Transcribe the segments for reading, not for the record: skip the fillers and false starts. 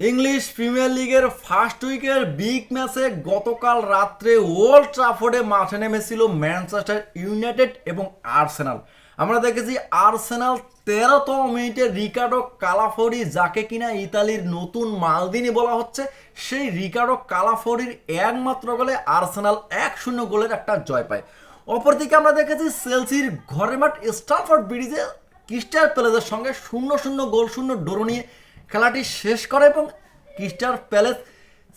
English premier লিগের first উইকের big ম্যাচে গতকাল রাত্রে ওল্ড ট্রাফোর্ডে মাঠে নেমেছিল ম্যানচেস্টার ইউনাইটেড এবং আর্সেনাল। আমরা দেখেছি আর্সেনাল 13তম মিনিটে রিকার্ডো কালাফোরি, যাকে কিনা ইতালির নতুন মালদিনি বলা হচ্ছে, সেই রিকার্ডো কালাফোরির একমাত্র গোলে আর্সেনাল 1-0 গোলের একটা জয় পায়। অপরদিকে আমরা দেখেছি চেলসির ঘরের মাঠ স্ট্রাফোর্ড ব্রিজে ক্রিস্টাল প্যালেসের সঙ্গে 0-0 গোল শূন্য ড্র নিয়ে খেলাটি শেষ করে এবং ক্রিস্টাল প্যালেস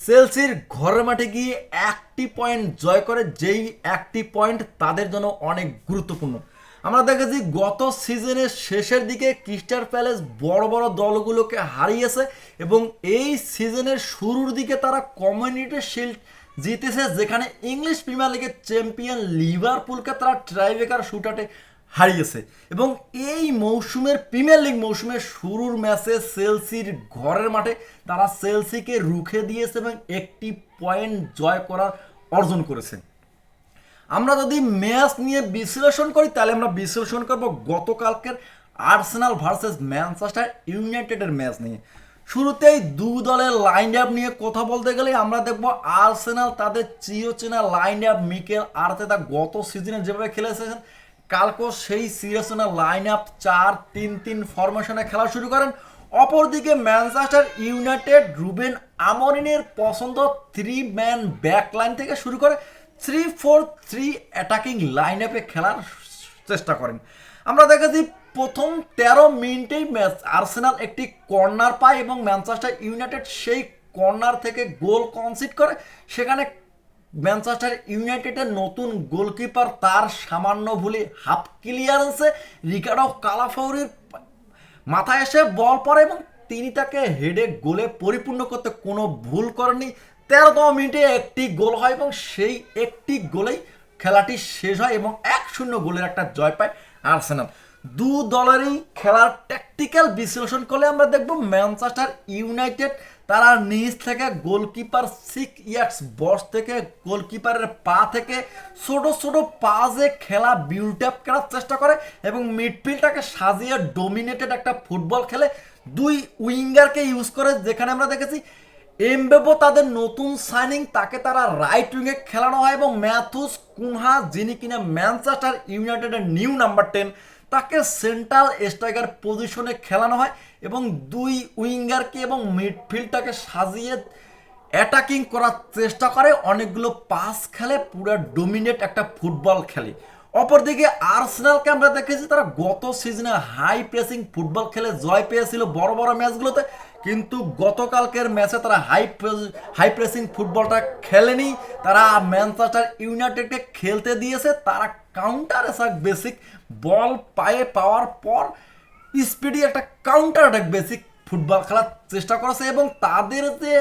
চেলসির ঘরের মাঠে গিয়ে একটি পয়েন্ট জয় করে, যেই একটি পয়েন্ট তাদের জন্য অনেক গুরুত্বপূর্ণ। আমরা দেখেছি গত সিজনের শেষের দিকে ক্রিস্টাল প্যালেস বড় বড় দলগুলোকে হারিয়েছে এবং এই সিজনের শুরুর দিকে তারা কমিউনিটি শিল্ড জিতেছে, যেখানে ইংলিশ প্রিমিয়ার লিগের চ্যাম্পিয়ন লিভারপুলকে তারা ট্রাইব্রেকার শুটআউটে হারিয়েছে। এবং এই মৌসুমের প্রিমিয়ার লিগ মৌসুমের শুরুর ম্যাচে চেলসির ঘরের মাঠে তারা চেলসিকে রুখে দিয়েছে এবং একটি পয়েন্ট জয় করার অর্জন করেছে। আমরা যদি ম্যাচ নিয়ে বিশ্লেষণ করি তাহলে আমরা বিশ্লেষণ করব গতকালকের আর্সেনাল ভার্সেস ম্যানচেস্টার ইউনাইটেডের ম্যাচ নিয়ে। শুরুতেই দু দলের লাইন আপ নিয়ে কথা বলতে গেলে আমরা দেখব আর্সেনাল তাদের চিরচেনা লাইন আপ মিকেল আর্তেতা গত সিজনে যেভাবে খেলেছেন, কালকেও সেই চিরচেনা লাইন আপ 4-3-3 ফরমেশনে খেলা শুরু করেন। অপরদিকে ম্যানচেস্টার ইউনাইটেড রুবেন আমরিনের পছন্দ 3 ম্যান ব্যাক লাইন থেকে শুরু করে 3-4-3 অ্যাটাকিং লাইন আপে খেলার চেষ্টা করেন। আমরা দেখেছি প্রথম 13 মিনিটেই ম্যাচ আর্সেনাল একটি কর্নার পায় এবং ম্যানচেস্টার ইউনাইটেড সেই কর্নার থেকে গোল কনসিড করে। সেখানে ম্যানচেস্টার ইউনাইটেডের নতুন গোলকিপার তার সামান্য ভুলে হাফ ক্লিয়ারেন্সে রিকার্ডো কালাফিওরির মাথায় এসে বল পড়ে এবং তিনি তাকে হেডে গোলে পরিপূর্ণ করতে কোনো ভুল করেননি। 13তম মিনিটে একটি গোল হয় এবং সেই একটি গোলেই খেলাটি শেষ হয় এবং 1-0 গোলের একটা জয় পায় আর্সেনাল। দু দলেরই খেলার ট্যাকটিক্যাল বিশ্লেষণ করলে আমরা দেখব ম্যানচেস্টার ইউনাইটেড তারা নিচ থেকে গোলকিপার 6 ইয়ার্ডস বক্স থেকে গোলকিপারের পা থেকে ছোট ছোট পাজে খেলা বিল্ড আপ করার চেষ্টা করে এবং মিডফিল্ডটাকে সাজিয়ে ডোমিনেটেড একটা ফুটবল খেলে। দুই উইঙ্গারকে ইউজ করে, যেখানে আমরা দেখেছি এমবেবো তাদের নতুন সাইনিং, তাকে তারা রাইট উইংয়ে খেলানো হয় এবং ম্যাথুস কুনহা, যিনি কিনা ম্যানচেস্টার ইউনাইটেডের নিউ নাম্বার 10, তাকে সেন্ট্রাল স্ট্রাইকার পজিশনে খেলানো হয় এবং দুই উইঙ্গারকে এবং মিডফিল্ডটাকে সাজিয়ে অ্যাটাকিং করার চেষ্টা করে, অনেকগুলো পাস খেলে, পুরো ডোমিনেট একটা ফুটবল খেলে। অপরদিকে আর্সেনালকে আমরা দেখেছি তারা গত সিজনে হাই প্রেসিং ফুটবল খেলে জয় পেয়েছিল বড় বড় ম্যাচগুলোতে, কিন্তু গতকালকের ম্যাচে তারা হাই প্রেসিং ফুটবলটা খেলেনি। তারা ম্যানচেস্টার ইউনাইটেডকে খেলতে দিয়েছে, তারা কাউন্টার অ্যাটাক বেসিক বল পায়ে পাওয়ার পর স্পিডি একটা কাউন্টার অ্যাটাক বেসিক ফুটবল খেলার চেষ্টা করেছে এবং তাদের যে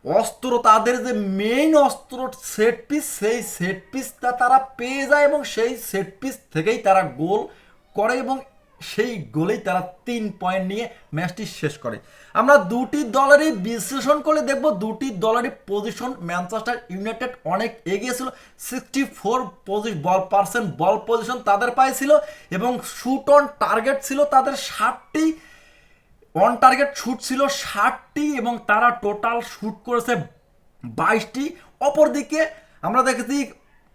অস্ত্র, তাদের যে মেইন অস্ত্র সেট পিস, সেই সেট পিসটা তারা পেয়ে যায় এবং সেই সেট পিস থেকেই তারা গোল করে এবং সেই গোলেই তারা 3 পয়েন্ট নিয়ে ম্যাচটি শেষ করে। আমরা দুটি দলেরই বিশ্লেষণ করলে দেখব দুটি দলেরই পজিশন ম্যানচেস্টার ইউনাইটেড অনেক এগিয়ে ছিল। 64% বল পজিশন তাদের পায়ে ছিল এবং শুট অন টার্গেট ছিল তাদের 60টি, অন টার্গেট শুট ছিল 60টি এবং তারা টোটাল শুট করেছে 22টি। অপরদিকে আমরা দেখেছি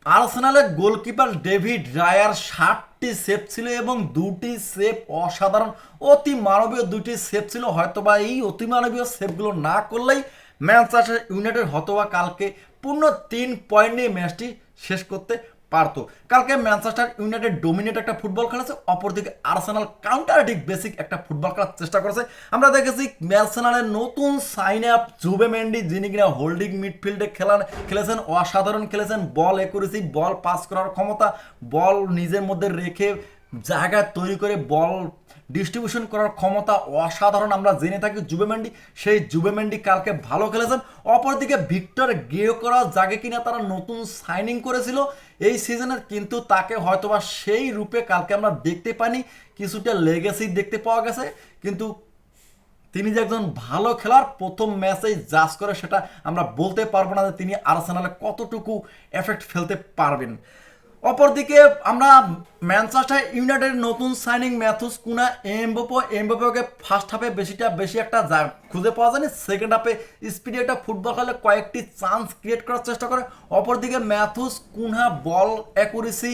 আর্সেনালের গোলকিপার ডেভিড রায়ার 60টি সেভ ছিল এবং দুটি সেভ অসাধারণ অতি মানবীয় দুটি সেভ ছিল। হয়তোবা এই অতি মানবীয় সেভগুলো না করলেই ম্যানচেস্টার ইউনাইটেড হয়তোবা কালকে পূর্ণ 3 পয়েন্ট নিয়ে ম্যাচটি শেষ করতে পারতো। কালকে ম্যানচেস্টার ইউনাইটেড ডোমিনেট একটা ফুটবল খেলেছে, অপরদিকে আর্সেনাল কাউন্টার অ্যাটাক বেসিক একটা ফুটবল খেলার চেষ্টা করেছে। আমরা দেখেছি আর্সেনালের নতুন সাইন আপ জুবেমেন্ডি, যিনি কিনা হোল্ডিং মিডফিল্ডে খেলেছেন, অসাধারণ খেলেছেন। বল একুরেসি, বল পাস করার ক্ষমতা, বল নিজের মধ্যে রেখে জায়গা তৈরি করে বল ডিস্ট্রিবিউশন করার ক্ষমতা অসাধারণ আমরা জেনে থাকি জুবেমেন্ডি। সেই জুবেমেন্ডি কালকে ভালো খেলেছেন। অপরদিকে ভিক্টর গিয়োকোরাস, যাকে কিনা তারা নতুন সাইনিং করেছিল এই সিজনের, কিন্তু তাকে হয়তোবা সেই রূপে কালকে আমরা দেখতে পাইনি, কিছুটা লেগেসি দেখতে পাওয়া গেছে, কিন্তু তিনি যে একজন ভালো খেলার প্রথম ম্যাচেই জাজ করে সেটা আমরা বলতে পারবো না যে তিনি আর্সেনালে কতটুকু এফেক্ট ফেলতে পারবেন। অপরদিকে আমরা ম্যানচেস্টার ইউনাইটেডের নতুন সাইনিং ম্যাথুস কুনা এমবাপ্পেকে ফার্স্ট হাফে বেশি একটা খুঁজে পাওয়া যায়নি, সেকেন্ড হাফে স্পিডে একটা ফুটবল খেলে কয়েকটি চান্স ক্রিয়েট করার চেষ্টা করে। অপরদিকে ম্যাথুস কুনহা বল অ্যাকুরেসি,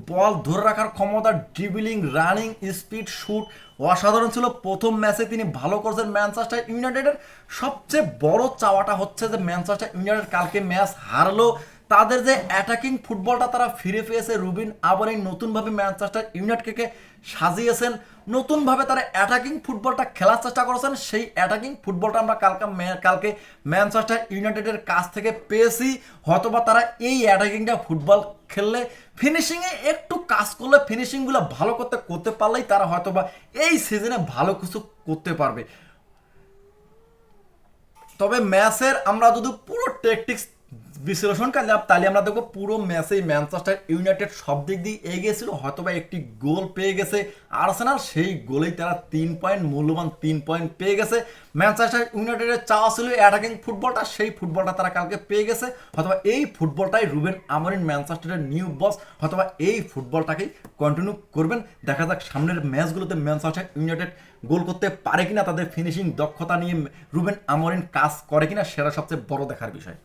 বল ধরে রাখার ক্ষমতা, ড্রিবলিং, রানিং, স্পিড, শুট অসাধারণ ছিল। প্রথম ম্যাচে তিনি ভালো করছেন ম্যানচেস্টার ইউনাইটেডের। সবচেয়ে বড় চাওয়াটা হচ্ছে যে ম্যানচেস্টার ইউনাইটেড কালকে ম্যাচ হারলো, তাদের যে অ্যাটাকিং ফুটবলটা তারা ফিরে পেয়েছে। রুবেন আমারিম নতুনভাবে ম্যানচেস্টার ইউনাইটেডকে সাজিয়েছেন, নতুনভাবে তারা অ্যাটাকিং ফুটবলটা খেলার চেষ্টা করেছেন। সেই অ্যাটাকিং ফুটবলটা আমরা কালকে ম্যানচেস্টার ইউনাইটেডের কাছ থেকে পেয়েছি। হয়তোবা তারা এই অ্যাটাকিংটা ফুটবল খেললে, ফিনিশিংয়ে একটু কাজ করলে, ফিনিশিংগুলো ভালো করতে পারলেই তারা হয়তোবা এই সিজনে ভালো কিছু করতে পারবে। তবে ম্যাচের আমরা যদি পুরো ট্যাকটিক্স বিশ্লেষণ কাজ তাহলে আমরা দেখবো পুরো ম্যাচেই ম্যানচেস্টার ইউনাইটেড সব দিক দিয়ে এগিয়ে ছিল। হয়তোবা একটি গোল পেয়ে গেছে আর্সেনাল, সেই গোলেই তারা 3 পয়েন্ট, মূল্যবান 3 পয়েন্ট পেয়ে গেছে। ম্যানচেস্টার ইউনাইটেডের চাওয়া ছিল অ্যাটাকিং ফুটবলটা, সেই ফুটবলটা তারা কালকে পেয়ে গেছে। হয়তোবা এই ফুটবলটাই রুবেন আমারিম ম্যানচেস্টারের নিউ বস, হয়তোবা এই ফুটবলটাকেই কন্টিনিউ করবেন। দেখা যাক সামনের ম্যাচগুলোতে ম্যানচেস্টার ইউনাইটেড গোল করতে পারে কিনা, তাদের ফিনিশিং দক্ষতা নিয়ে রুবেন আমারিম কাজ করে কিনা, সেটা সবচেয়ে বড় দেখার বিষয়।